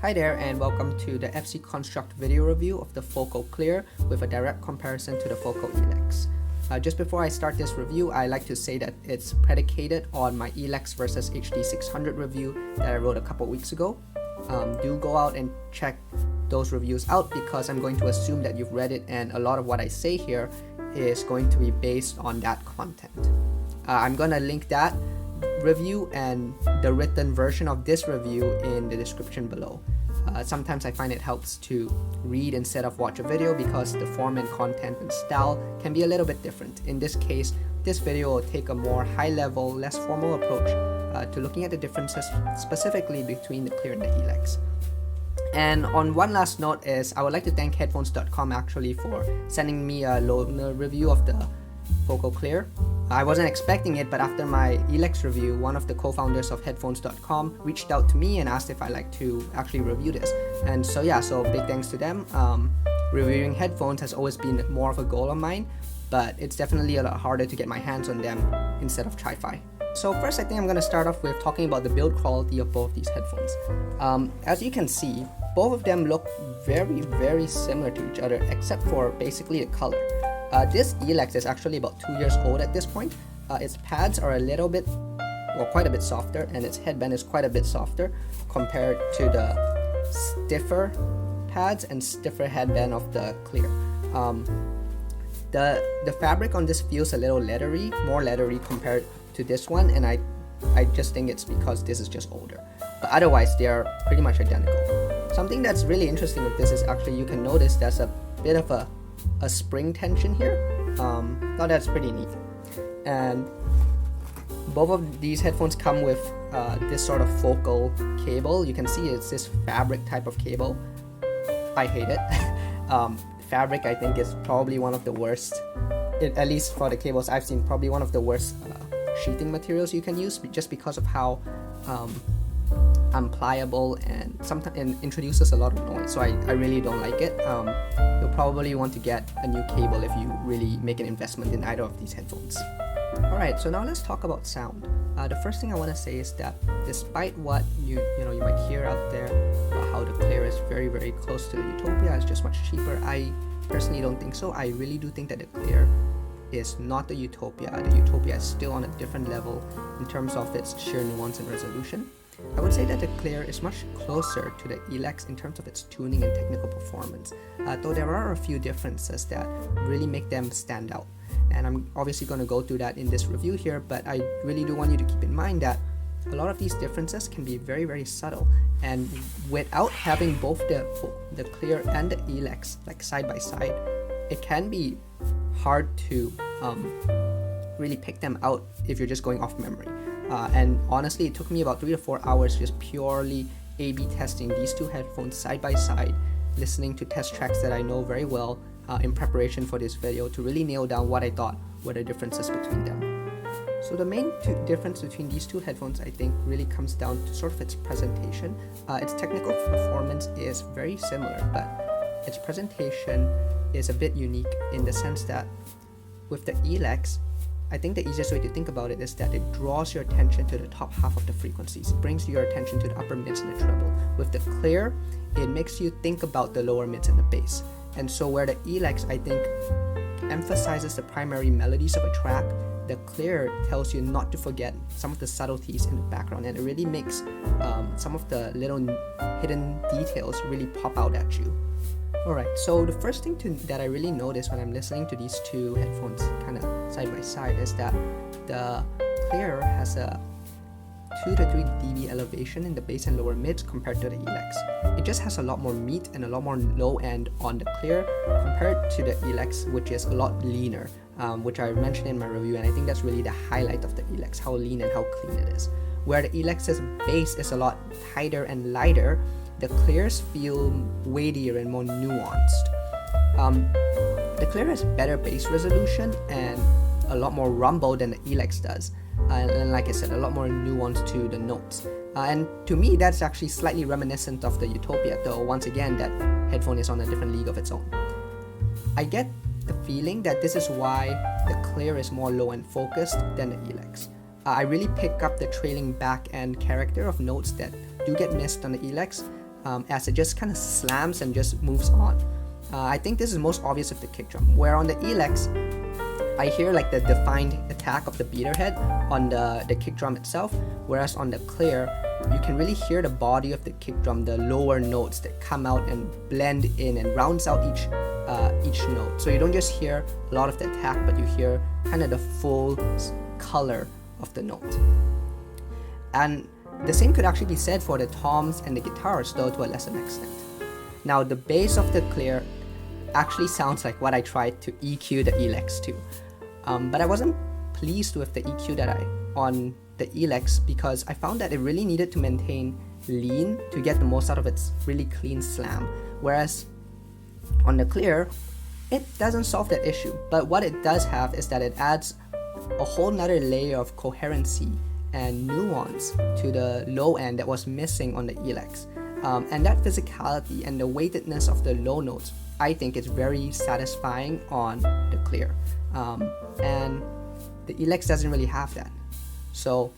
Hi there and welcome to the FC Construct video review of the Focal Clear with a direct comparison to the Focal Elex. Just before I start this review, I like to say that it's predicated on my Elex versus HD600 review that I wrote a couple weeks ago. Do go out and check those reviews out because I'm going to assume that you've read it and a lot of what I say here is going to be based on that content. I'm gonna link that review and the written version of this review in the description below. Sometimes I find it helps to read instead of watch a video because the form and content and style can be a little bit different. In this case, this video will take a more high-level, less formal approach to looking at the differences specifically between the Clear and the Elex. And on one last note is I would like to thank Headphones.com actually for sending me a loaner review of the Focal Clear. I wasn't expecting it, but after my Elex review, one of the co-founders of Headphones.com reached out to me and asked if I'd like to actually review this. And so big thanks to them. Reviewing headphones has always been more of a goal of mine, but it's definitely a lot harder to get my hands on them instead of Tri-Fi. So first, I think I'm going to start off with talking about the build quality of both these headphones. As you can see, both of them look very similar to each other except for basically the color. This Elex is actually about 2 years old at this point. Its pads are quite a bit softer, and its headband is quite a bit softer compared to the stiffer pads and stiffer headband of the Clear. The fabric on this feels a little leathery, more leathery compared to this one, and I just think it's because this is just older. But otherwise, they are pretty much identical. Something that's really interesting with this is actually you can notice there's a bit of a spring tension here. Now that's pretty neat. And both of these headphones come with this sort of focal cable. You can see it's this fabric type of cable. I hate it. Fabric, I think, is probably one of the worst, at least for the cables I've seen, probably one of the worst sheathing materials you can use just because of how unpliable and sometimes introduces a lot of noise. So I really don't like it. You'll probably want to get a new cable if you really make an investment in either of these headphones. Alright, so now let's talk about sound. The first thing I want to say is that despite what you might hear out there about how the Clear is very close to the Utopia, it's just much cheaper, I personally don't think so. I really do think that the Clear is not the Utopia. The Utopia is still on a different level in terms of its sheer nuance and resolution. I would say that the Clear is much closer to the Elex in terms of its tuning and technical performance, though there are a few differences that really make them stand out. And I'm obviously going to go through that in this review here, but I really do want you to keep in mind that a lot of these differences can be very subtle, and without having both the Clear and the Elex like side by side, it can be hard to really pick them out if you're just going off memory. And honestly, it took me about 3 to 4 hours just purely A/B testing these two headphones side by side, listening to test tracks that I know very well in preparation for this video to really nail down what I thought were the differences between them. So the main difference between these two headphones, I think, really comes down to sort of its presentation. Its technical performance is very similar, but its presentation is a bit unique in the sense that with the Elex, I think the easiest way to think about it is that it draws your attention to the top half of the frequencies. It brings your attention to the upper mids and the treble. With the Clear, it makes you think about the lower mids and the bass. And so where the Elex, I think, emphasizes the primary melodies of a track, the Clear tells you not to forget some of the subtleties in the background, and it really makes some of the little hidden details really pop out at you. Alright, so the first thing that I really notice when I'm listening to these two headphones kind of side by side is that the Clear has a 2 to 3 dB elevation in the bass and lower mids compared to the Elex. It just has a lot more meat and a lot more low end on the Clear compared to the Elex, which is a lot leaner, which I mentioned in my review, and I think that's really the highlight of the Elex, how lean and how clean it is. Where the Elex's bass is a lot tighter and lighter, the Clears feel weightier and more nuanced. The Clear has better bass resolution and a lot more rumble than the Elex does. And like I said, a lot more nuance to the notes. And to me, that's actually slightly reminiscent of the Utopia, though once again, that headphone is on a different league of its own. I get the feeling that this is why the Clear is more low and focused than the Elex. I really pick up the trailing back end character of notes that do get missed on the Elex, as it just kind of slams and just moves on. I think this is most obvious with the kick drum, where on the Elex, I hear like the defined attack of the beater head on the kick drum itself, whereas on the Clear, you can really hear the body of the kick drum, the lower notes that come out and blend in and rounds out each note. So you don't just hear a lot of the attack, but you hear kind of the full color of the note. And the same could actually be said for the toms and the guitars, though to a lesser extent. Now the bass of the Clear actually sounds like what I tried to EQ the Elex to. But I wasn't pleased with the EQ that on the Elex, because I found that it really needed to maintain lean to get the most out of its really clean slam, whereas on the Clear, it doesn't solve that issue. But what it does have is that it adds a whole nother layer of coherency and nuance to the low end that was missing on the Elex. And that physicality and the weightedness of the low notes, I think, is very satisfying on the Clear. And the Elex doesn't really have that. So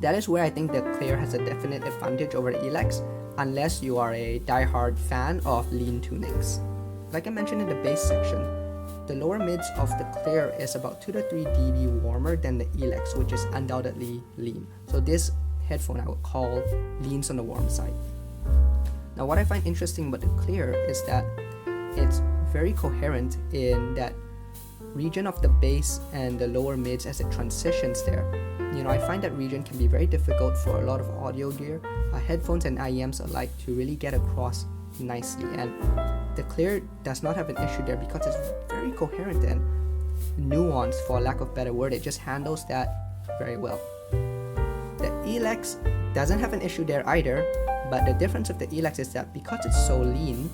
that is where I think the Clear has a definite advantage over the Elex, unless you are a die-hard fan of lean tunings. Like I mentioned in the bass section, the lower mids of the Clear is about 2 to 3 dB warmer than the Elex, which is undoubtedly lean. So this headphone I would call leans on the warm side. Now what I find interesting about the Clear is that it's very coherent in that region of the bass and the lower mids as it transitions there. I find that region can be very difficult for a lot of audio gear, headphones and IEMs alike, to really get across nicely, and the Clear does not have an issue there because it's very coherent and nuanced, for lack of better word. It just handles that very well. The Elex doesn't have an issue there either, but the difference with the Elex is that because it's so lean,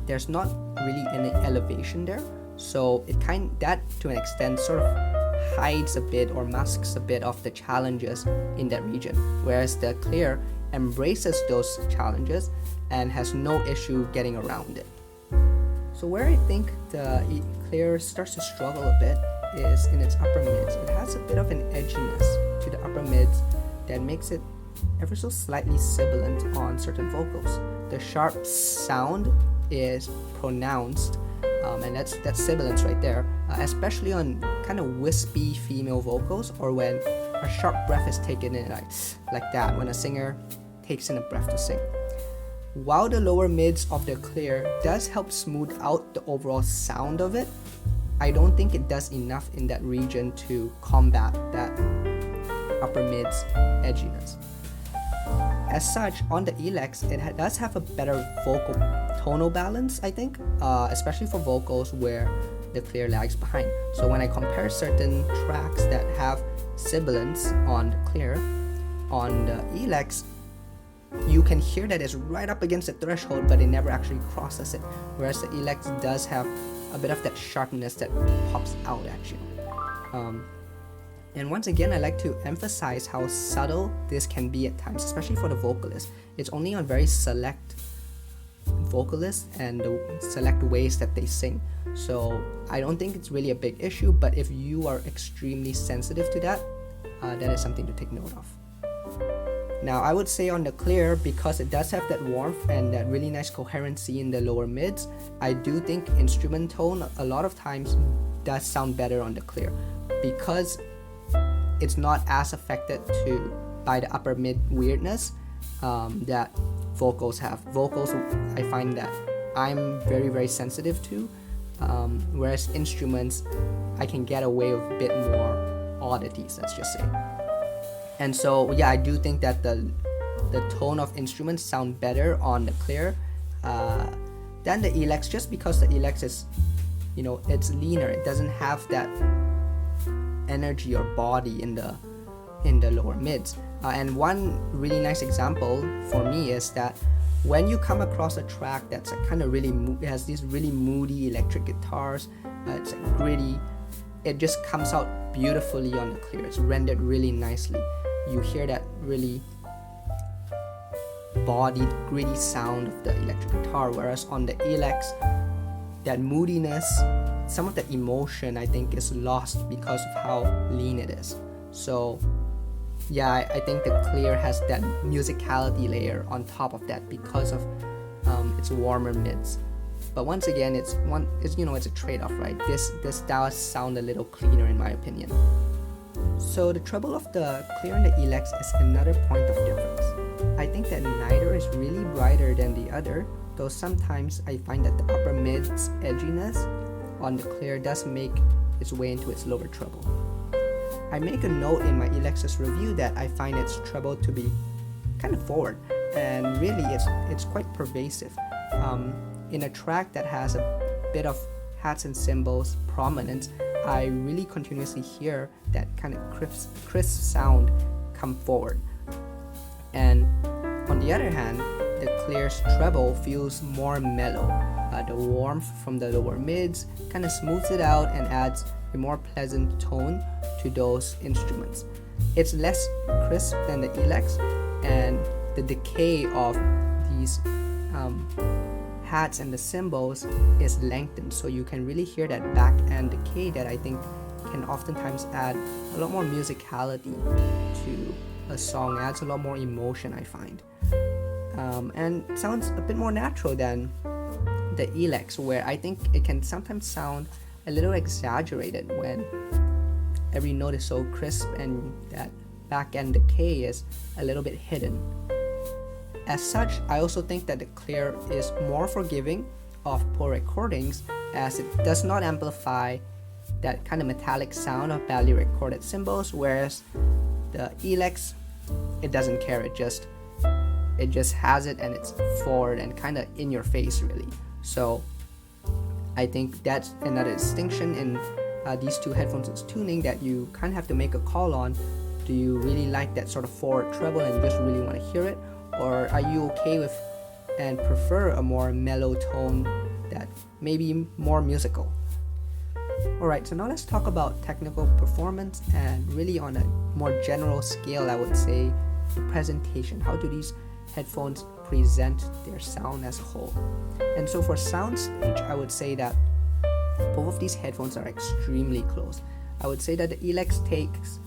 there's not really any elevation there, so that to an extent sort of hides a bit or masks a bit of the challenges in that region, whereas the Clear embraces those challenges and has no issue getting around it. So where I think the Clear starts to struggle a bit is in its upper mids. It has a bit of an edginess to the upper mids that makes it ever so slightly sibilant on certain vocals. The sharp sound is pronounced, and that's sibilance right there, especially on kind of wispy female vocals, or when a sharp breath is taken in like that, when a singer takes in a breath to sing. While the lower mids of the Clear does help smooth out the overall sound of it, I don't think it does enough in that region to combat that upper mids edginess. As such, on the Elex, it does have a better vocal tonal balance, I think, especially for vocals where the Clear lags behind. So when I compare certain tracks that have sibilance on the Clear, on the Elex, you can hear that it's right up against the threshold, but it never actually crosses it, whereas the Elex does have a bit of that sharpness that pops out at you. And once again, I like to emphasize how subtle this can be at times, especially for the vocalist. It's only on very select vocalists and the select ways that they sing. So I don't think it's really a big issue, but if you are extremely sensitive to that, that is something to take note of. Now I would say on the Clear, because it does have that warmth and that really nice coherency in the lower mids, I do think instrument tone a lot of times does sound better on the Clear, because it's not as affected by the upper mid weirdness that vocals have. Vocals, I find that I'm very, very sensitive to, whereas instruments, I can get away with a bit more oddities, let's just say. And so, yeah, I do think that the tone of instruments sound better on the Clear than the Elex, just because the Elex is, it's leaner. It doesn't have that energy or body in the lower mids. And one really nice example for me is that when you come across a track that's kind of really it has these really moody electric guitars, it's gritty, it just comes out beautifully on the Clear. It's rendered really nicely. You hear that really bodied, gritty sound of the electric guitar, whereas on the Elex, that moodiness, some of the emotion, I think, is lost because of how lean it is. So yeah, I think the clear has that musicality layer on top of that because of its warmer mids. But once again, it's a trade-off, right? This does sound a little cleaner in my opinion. So the treble of the clear and the Elex is another point of difference. I think that neither is really brighter than the other, though sometimes I find that the upper mid's edginess on the clear does make its way into its lower treble. I make a note in my Elex's review that I find its treble to be kind of forward, and really it's quite pervasive. In a track that has a bit of hats and cymbals prominence, I really continuously hear that kind of crisp sound come forward. And on the other hand, the clear's treble feels more mellow. The warmth from the lower mids kind of smooths it out and adds a more pleasant tone to those instruments. It's less crisp than the Elex, and the decay of these hats and the cymbals is lengthened, so you can really hear that back end decay that I think can oftentimes add a lot more musicality to a song, adds a lot more emotion, I find, and sounds a bit more natural than the Elex, where I think it can sometimes sound a little exaggerated when every note is so crisp and that back end decay is a little bit hidden. As such, I also think that the clear is more forgiving of poor recordings, as it does not amplify that kind of metallic sound of badly recorded cymbals, whereas the Elex, it doesn't care, it just has it and it's forward and kind of in your face really. So I think that's another distinction in these two headphones' tuning that you kind of have to make a call on. Do you really like that sort of forward treble and you just really want to hear it? Or are you okay with and prefer a more mellow tone that may be more musical? Alright, so now let's talk about technical performance, and really on a more general scale, I would say the presentation. How do these headphones present their sound as a whole? And so for soundstage, I would say that both of these headphones are extremely close. I would say that the Elex takes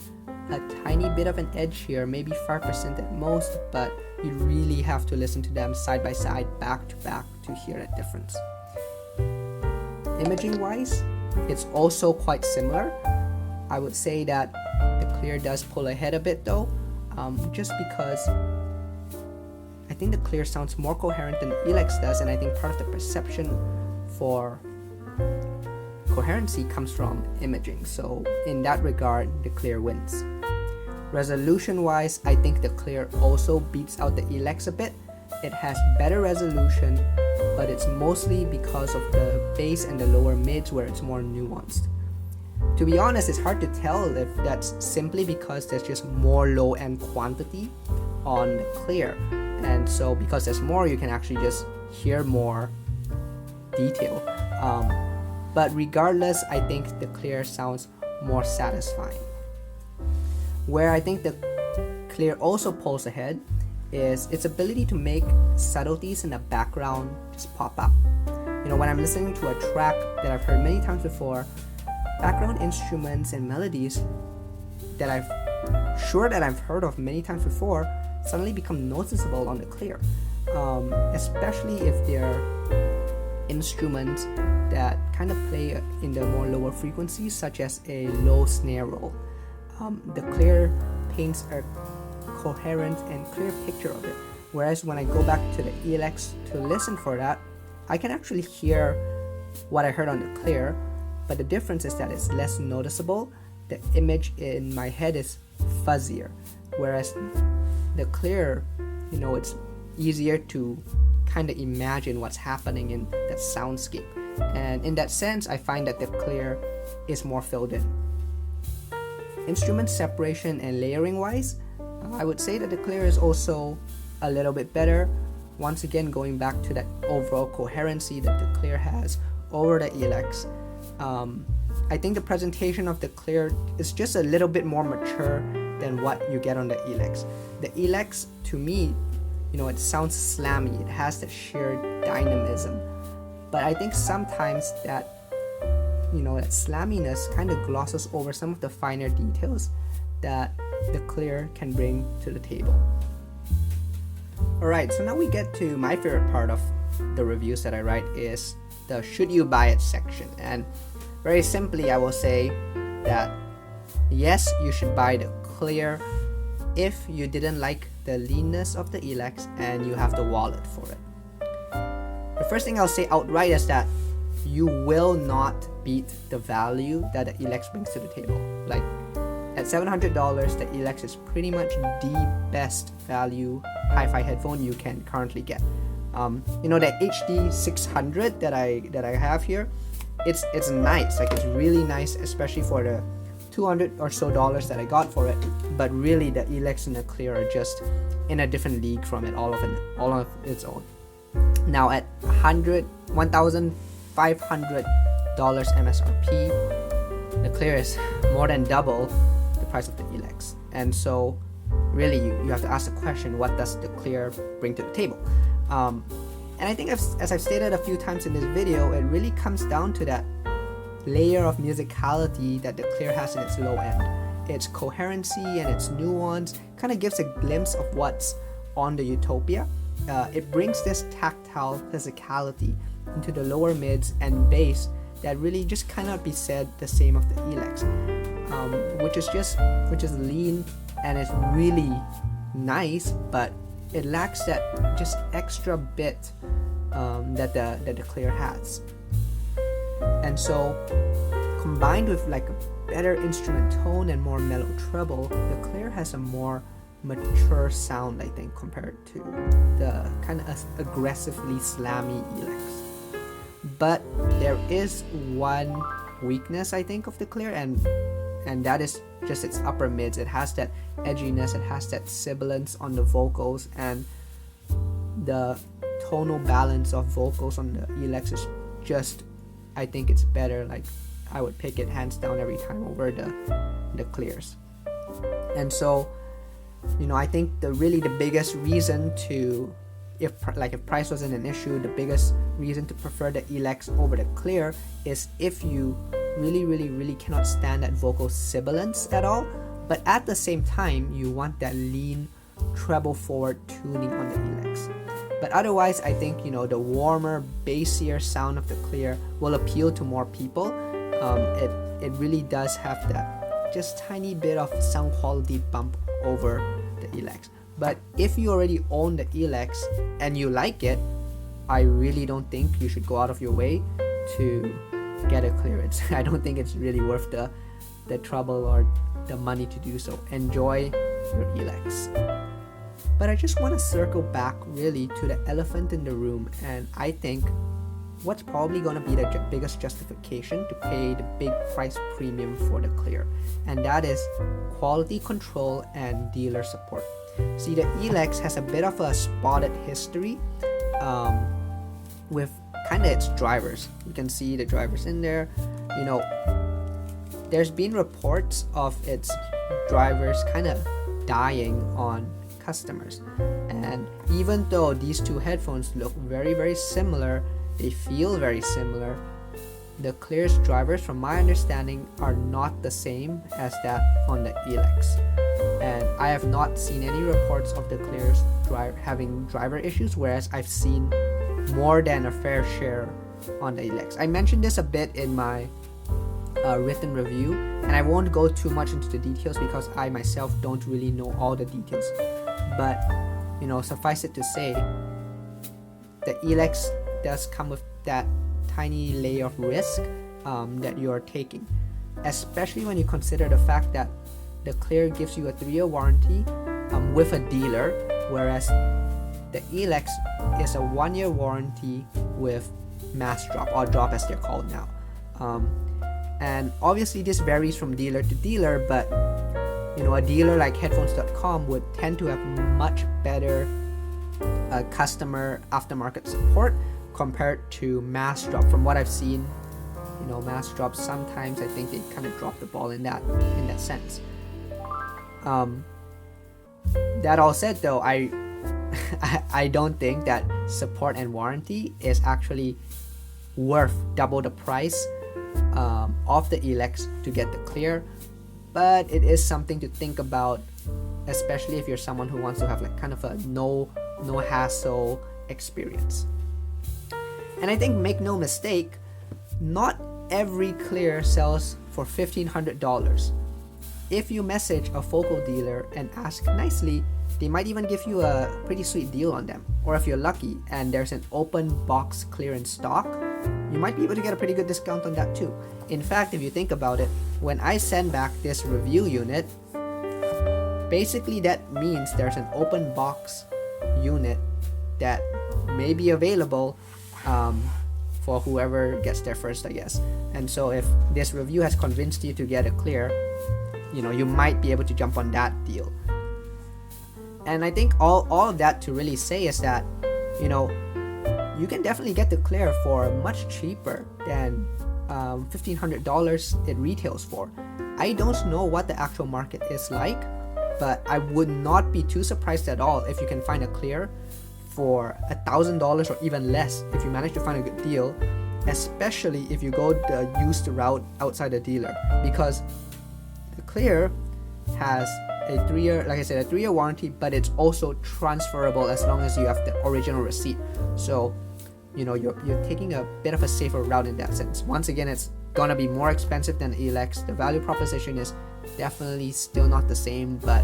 a tiny bit of an edge here, maybe 5% at most, but you really have to listen to them side by side, back to back, to hear that difference. Imaging wise, it's also quite similar. I would say that the clear does pull ahead a bit though, just because I think the clear sounds more coherent than the Elex does, and I think part of the perception for coherency comes from imaging. So in that regard, the clear wins. Resolution wise, I think the clear also beats out the Elex a bit. It has better resolution, but it's mostly because of the bass and the lower mids where it's more nuanced. To be honest, it's hard to tell if that's simply because there's just more low end quantity on the clear, and so because there's more, you can actually just hear more detail. But regardless, I think the clear sounds more satisfying. Where I think the clear also pulls ahead is its ability to make subtleties in the background just pop up. When I'm listening to a track that I've heard many times before, background instruments and melodies that I've heard of many times before suddenly become noticeable on the clear, especially if they're instruments that kind of play in the more lower frequencies, such as a low snare roll. The clear paints a coherent and clear picture of it, whereas when I go back to the Elex to listen for that, I can actually hear what I heard on the clear, but the difference is that it's less noticeable. The image in my head is fuzzier, whereas the clear, it's easier to kind of imagine what's happening in that soundscape, and in that sense I find that the clear is more filled in. Instrument separation and layering wise, I would say that the clear is also a little bit better. Once again, going back to that overall coherency that the clear has over the Elex, I think the presentation of the clear is just a little bit more mature than what you get on the Elex. The Elex, to me, it sounds slammy, it has that sheer dynamism, but I think sometimes that that slamminess kind of glosses over some of the finer details that the clear can bring to the table. Alright, so now we get to my favorite part of the reviews that I write, is the should you buy it section. And very simply, I will say that yes, you should buy the clear if you didn't like the leanness of the Elex and you have the wallet for it. The first thing I'll say outright is that you will not beat the value that the Elex brings to the table. Like at $700, the Elex is pretty much the best value hi-fi headphone you can currently get. That HD 600 that I have here, it's nice. Like, it's really nice, especially for the $200 or so that I got for it. But really, the Elex and the clear are just in a different league from it, all of its own. Now at $1,500 MSRP, the clear is more than double the price of the Elex. And so really you have to ask the question, what does the clear bring to the table? And I think as I've stated a few times in this video, it really comes down to that layer of musicality that the clear has in its low end. Its coherency and its nuance kind of gives a glimpse of what's on the Utopia. It brings this tactile physicality into the lower mids and bass that really just cannot be said the same of the Elex, which is lean and it's really nice, but it lacks that just extra bit that the clear has. And so combined with like a better instrument tone and more mellow treble, the clear has a more mature sound, I think, compared to the kind of aggressively slammy Elex. But there is one weakness, I think, of the clear, and that is just its upper mids. It has that edginess, it has that sibilance on the vocals, and the tonal balance of vocals on the Elex is just, I think it's better. Like, I would pick it hands down every time over the clears. And so, I think the biggest reason to, if price wasn't an issue, the biggest reason to prefer the Elex over the clear is if you really cannot stand that vocal sibilance at all, but at the same time you want that lean treble forward tuning on the Elex. But otherwise, I think the warmer, bassier sound of the clear will appeal to more people. It really does have that just tiny bit of sound quality bump over the Elex. But if you already own the Elex and you like it, I really don't think you should go out of your way to get a clear. I don't think it's really worth the trouble or the money to do so. Enjoy your Elex. But I just want to circle back really to the elephant in the room, and I think what's probably going to be the biggest justification to pay the big price premium for the clear, and that is quality control and dealer support. See, the Elex has a bit of a spotted history with kind of its drivers. You can see the drivers in there. There's been reports of its drivers kind of dying on customers, and even though these two headphones look very similar, they feel very similar, the clear's drivers, from my understanding, are not the same as that on the Elex. And I have not seen any reports of the clear's having driver issues, whereas I've seen more than a fair share on the Elex. I mentioned this a bit in my written review, and I won't go too much into the details because I myself don't really know all the details. But suffice it to say, the Elex does come with that tiny layer of risk that you're taking, especially when you consider the fact that the clear gives you a 3-year warranty with a dealer, whereas the Elex is a 1-year warranty with mass drop, or drop as they're called now. And obviously this varies from dealer to dealer, but a dealer like headphones.com would tend to have much better customer aftermarket support compared to mass drop. From what I've seen, mass drop, sometimes I think they kind of drop the ball in that sense. That all said, though, I don't think that support and warranty is actually worth double the price of the Elex to get the clear. but it is something to think about, especially if you're someone who wants to have like kind of a no hassle experience. And I think, make no mistake, not every clear sells for $1,500. If you message a focal dealer and ask nicely, they might even give you a pretty sweet deal on them. Or if you're lucky and there's an open box clear in stock, you might be able to get a pretty good discount on that too. In fact, if you think about it, when I send back this review unit, basically that means there's an open box unit that may be available for whoever gets there first, I guess. And so if this review has convinced you to get a clear, you might be able to jump on that deal. And I think all of that to really say is that, you can definitely get the clear for much cheaper than $1,500 it retails for. I don't know what the actual market is like, but I would not be too surprised at all if you can find a clear for $1,000 or even less if you manage to find a good deal, especially if you go the used route outside the dealer, because the clear has a 3-year, like I said, a 3-year warranty, but it's also transferable as long as you have the original receipt. So you're taking a bit of a safer route in that sense. Once again, it's gonna be more expensive than Elex. The value proposition is definitely still not the same, but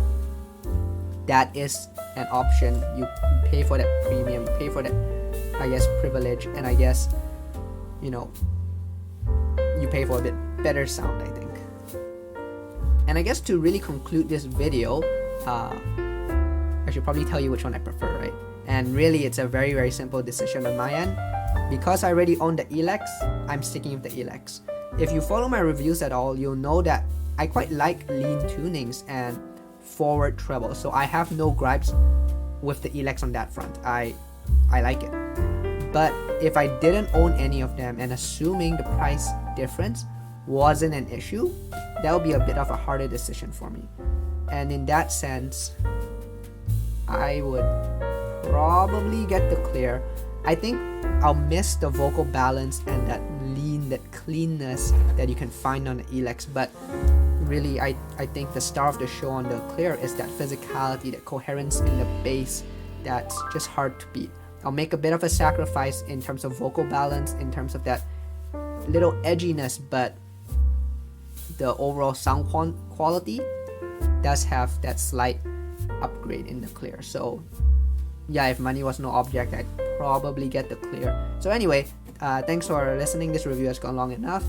that is an option. You pay for that premium, you pay for that, I guess, privilege, and I guess you pay for a bit better sound, I think. And I guess to really conclude this video, I should probably tell you which one I prefer, right? And really, it's a very, very simple decision on my end. Because I already own the Elex, I'm sticking with the Elex. If you follow my reviews at all, you'll know that I quite like lean tunings and forward treble, so I have no gripes with the Elex on that front. I like it. But if I didn't own any of them, and assuming the price difference wasn't an issue, that would be a bit of a harder decision for me. And in that sense, I would probably get the clear. I think I'll miss the vocal balance and that lean, that cleanness that you can find on the Elex, but really I think the star of the show on the clear is that physicality, that coherence in the bass that's just hard to beat. I'll make a bit of a sacrifice in terms of vocal balance, in terms of that little edginess, but the overall sound quality does have that slight upgrade in the clear. So yeah, if money was no object, I'd probably get the clear. So anyway, thanks for listening. This review has gone long enough.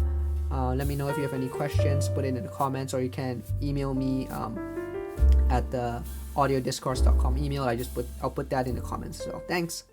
Let me know if you have any questions, put it in the comments, or you can email me at the audiodiscourse.com email. I'll put that in the comments. So thanks.